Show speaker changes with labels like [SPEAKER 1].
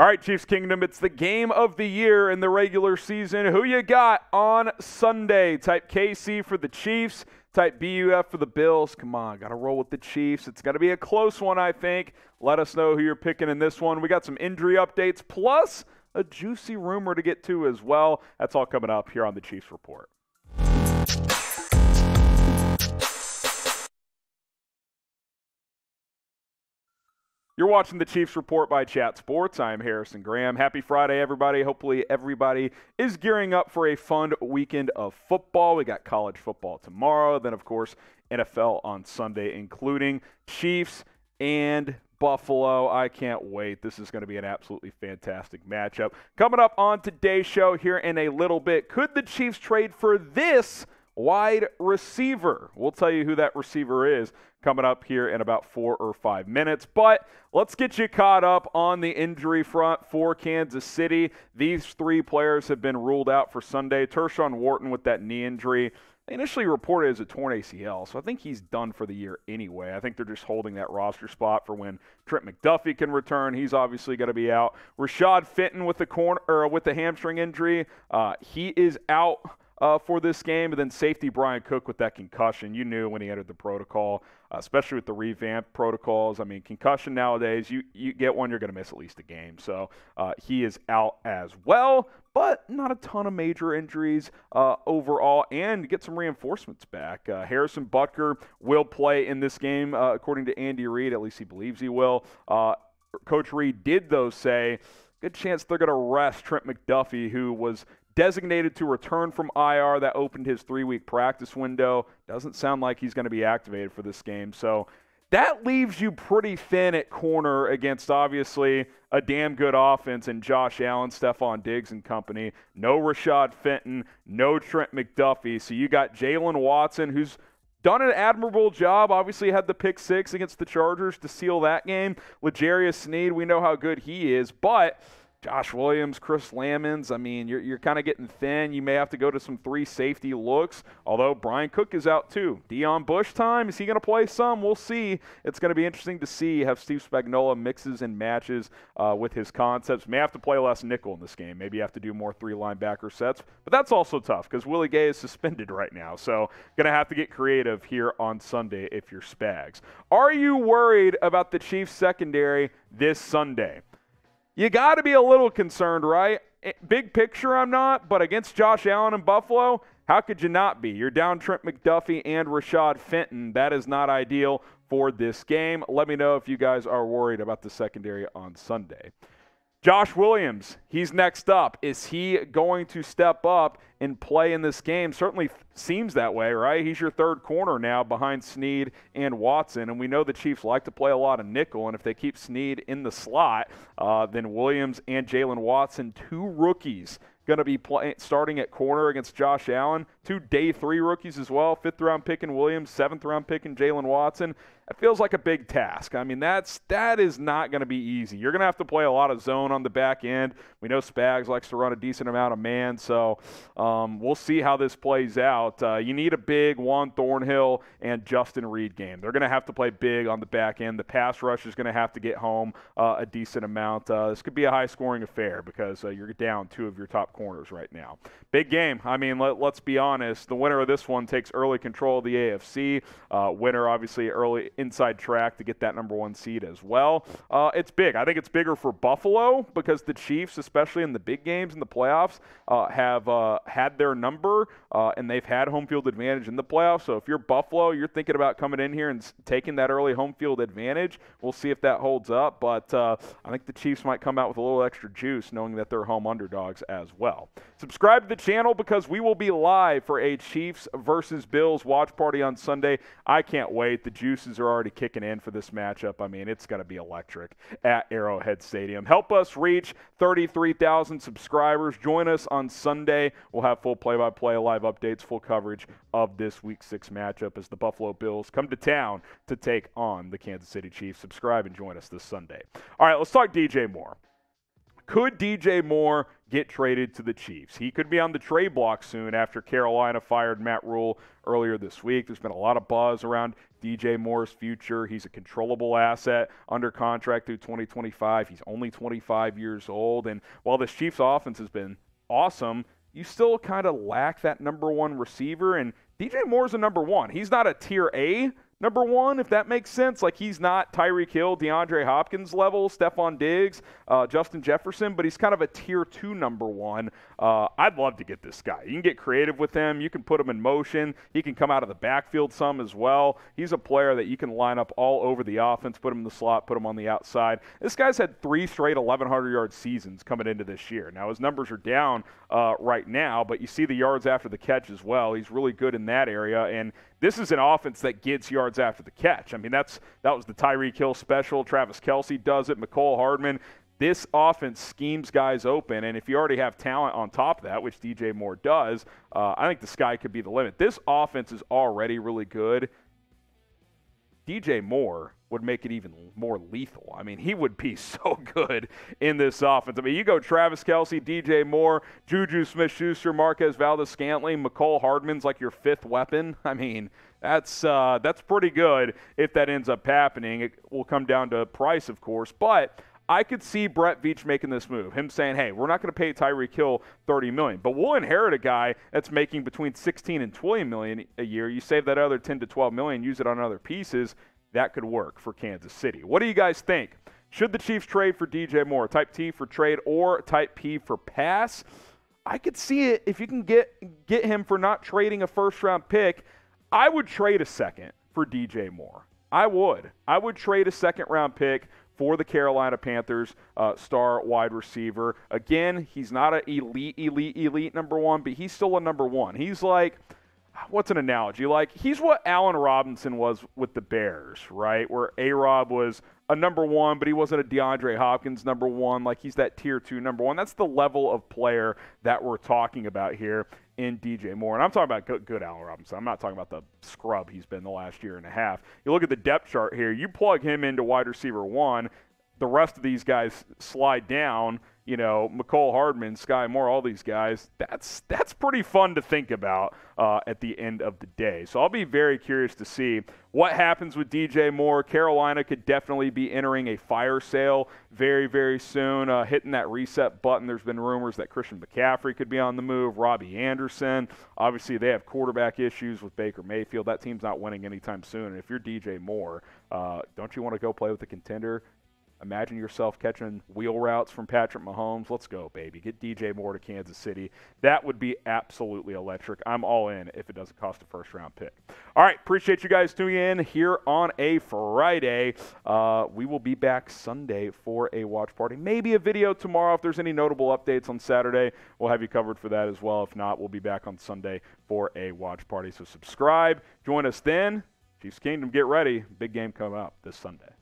[SPEAKER 1] All right, Chiefs Kingdom, it's the game of the year in the regular season. Who you got on Sunday? Type KC for the Chiefs. Type BUF for the Bills. Come on, got to roll with the Chiefs. It's going to be a close one, I think. Let us know who you're picking in this one. We got some injury updates, plus a juicy rumor to get to as well. That's all coming up here on the Chiefs Report. You're watching the Chiefs Report by Chat Sports. I'm Harrison Graham. Happy Friday, everybody. Hopefully everybody is gearing up for a fun weekend of football. We got college football tomorrow. Then, of course, NFL on Sunday, including Chiefs and Buffalo. I can't wait. This is going to be an absolutely fantastic matchup. Coming up on today's show here in a little bit, could the Chiefs trade for this wide receiver? We'll tell you who that receiver is coming up here in about 4 or 5 minutes. But let's get you caught up on the injury front for Kansas City. These 3 players have been ruled out for Sunday. Tershawn Wharton with that knee injury, initially reported as a torn ACL, so I think he's done for the year anyway. I think they're just holding that roster spot for when Trent McDuffie can return. He's obviously going to be out. Rashad Fenton with the hamstring injury, he is out for this game. And then safety Bryan Cook with that concussion. You knew when he entered the protocol, especially with the revamped protocols. I mean, concussion nowadays, you get one, you're going to miss at least a game. So he is out as well, but not a ton of major injuries overall, and get some reinforcements back. Harrison Butker will play in this game, according to Andy Reid. At least he believes he will. Coach Reid did, though, say good chance they're going to rest Trent McDuffie, who was designated to return from IR. That opened his 3-week practice window. Doesn't sound like he's going to be activated for this game. So that leaves you pretty thin at corner against, obviously, a damn good offense in Josh Allen, Stephon Diggs and company. No Rashad Fenton, no Trent McDuffie. So you got Jalen Watson, who's done an admirable job. Obviously had the pick 6 against the Chargers to seal that game. L'Jarius Sneed, we know how good he is, but Josh Williams, Chris Lamons, I mean, you're kind of getting thin. You may have to go to some 3 safety looks, although Bryan Cook is out too. Deion Bush time, is he going to play some? We'll see. It's going to be interesting to see how Steve Spagnuolo mixes and matches with his concepts. May have to play less nickel in this game. Maybe you have to do more 3 linebacker sets, but that's also tough because Willie Gay is suspended right now, so going to have to get creative here on Sunday if you're Spags. Are you worried about the Chiefs secondary this Sunday? You got to be a little concerned, right? Big picture, I'm not, but against Josh Allen and Buffalo, how could you not be? You're down Trent McDuffie and Rashad Fenton. That is not ideal for this game. Let me know if you guys are worried about the secondary on Sunday. Josh Williams, he's next up. Is he going to step up and play in this game? Certainly seems that way, right? He's your 3rd corner now behind Sneed and Watson, and we know the Chiefs like to play a lot of nickel, and if they keep Sneed in the slot, then Williams and Jalen Watson, 2 rookies, going to be starting at corner against Josh Allen. 2 day 3 rookies as well. 5th-round pick in Williams, 7th-round pick in Jalen Watson. It feels like a big task. I mean, that is not going to be easy. You're going to have to play a lot of zone on the back end. We know Spags likes to run a decent amount of man, so we'll see how this plays out. You need a big Juan Thornhill and Justin Reed game. They're going to have to play big on the back end. The pass rush is going to have to get home a decent amount. This could be a high-scoring affair because you're down 2 of your top corners right now. Big game. I mean, let's be honest. The winner of this one takes early control of the AFC. Winner, obviously, early inside track to get that number 1 seed as well. It's big. I think it's bigger for Buffalo because the Chiefs, especially in the big games in the playoffs, have had their number, and they've had home field advantage in the playoffs. So if you're Buffalo, you're thinking about coming in here and taking that early home field advantage. We'll see if that holds up, but I think the Chiefs might come out with a little extra juice knowing that they're home underdogs as well. Subscribe to the channel because we will be live for a Chiefs versus Bills watch party on Sunday. I can't wait. The juices are already kicking in for this matchup. I mean, it's going to be electric at Arrowhead Stadium. Help us reach 33,000 subscribers. Join us on Sunday. We'll have full play-by-play, live updates, full coverage of this Week 6 matchup as the Buffalo Bills come to town to take on the Kansas City Chiefs. Subscribe and join us this Sunday. All right, let's talk DJ Moore. Could DJ Moore get traded to the Chiefs. He could be on the trade block soon after Carolina fired Matt Rule earlier this week. There's been a lot of buzz around DJ Moore's future. He's a controllable asset under contract through 2025. He's only 25 years old. And while this Chiefs offense has been awesome, you still kind of lack that number one receiver. And DJ Moore's a number one. He's not a tier A number one, if that makes sense. Like, he's not Tyreek Hill, DeAndre Hopkins level, Stephon Diggs, Justin Jefferson, but he's kind of a tier 2 number one. I'd love to get this guy. You can get creative with him. You can put him in motion. He can come out of the backfield some as well. He's a player that you can line up all over the offense, put him in the slot, put him on the outside. This guy's had 3 straight 1,100-yard seasons coming into this year. Now, his numbers are down right now, but you see the yards after the catch as well. He's really good in that area, and this is an offense that gets yards after the catch. I mean, that was the Tyreek Hill special. Travis Kelce does it. McCole Hardman. This offense schemes guys open, and if you already have talent on top of that, which DJ Moore does, I think the sky could be the limit. This offense is already really good. DJ Moore would make it even more lethal. I mean, he would be so good in this offense. I mean, you go Travis Kelce, DJ Moore, Juju Smith-Schuster, Marquez Valdes-Scantling, McCole Hardman's like your 5th weapon. I mean, that's pretty good if that ends up happening. It will come down to price, of course, but I could see Brett Veach making this move, him saying, hey, we're not going to pay Tyreek Hill $30 million, but we'll inherit a guy that's making between $16 and $20 million a year. You save that other $10 to $12 million, use it on other pieces. That could work for Kansas City. What do you guys think? Should the Chiefs trade for DJ Moore? Type T for trade or type P for pass? I could see it if you can get him for not trading a first-round pick. I would trade a second for DJ Moore. I would trade a second-round pick for the Carolina Panthers star wide receiver. Again, he's not an elite number one, but he's still a number one. He's like, what's an analogy? Like, he's what Allen Robinson was with the Bears, right? Where A-Rob was a number one, but he wasn't a DeAndre Hopkins number one. Like, he's that tier 2 number one. That's the level of player that we're talking about here in DJ Moore. And I'm talking about good Allen Robinson. I'm not talking about the scrub he's been the last year and a half. You look at the depth chart here. You plug him into wide receiver 1. The rest of these guys slide down. You know, McCole Hardman, Sky Moore, all these guys, that's pretty fun to think about at the end of the day. So I'll be very curious to see what happens with DJ Moore. Carolina could definitely be entering a fire sale very, very soon, hitting that reset button. There's been rumors that Christian McCaffrey could be on the move, Robbie Anderson. Obviously, they have quarterback issues with Baker Mayfield. That team's not winning anytime soon. And if you're DJ Moore, don't you want to go play with a contender? Imagine yourself catching wheel routes from Patrick Mahomes. Let's go, baby. Get DJ Moore to Kansas City. That would be absolutely electric. I'm all in if it doesn't cost a first-round pick. All right, appreciate you guys tuning in here on a Friday. We will be back Sunday for a watch party. Maybe a video tomorrow. If there's any notable updates on Saturday, we'll have you covered for that as well. If not, we'll be back on Sunday for a watch party. So subscribe. Join us then. Chiefs Kingdom, get ready. Big game coming up this Sunday.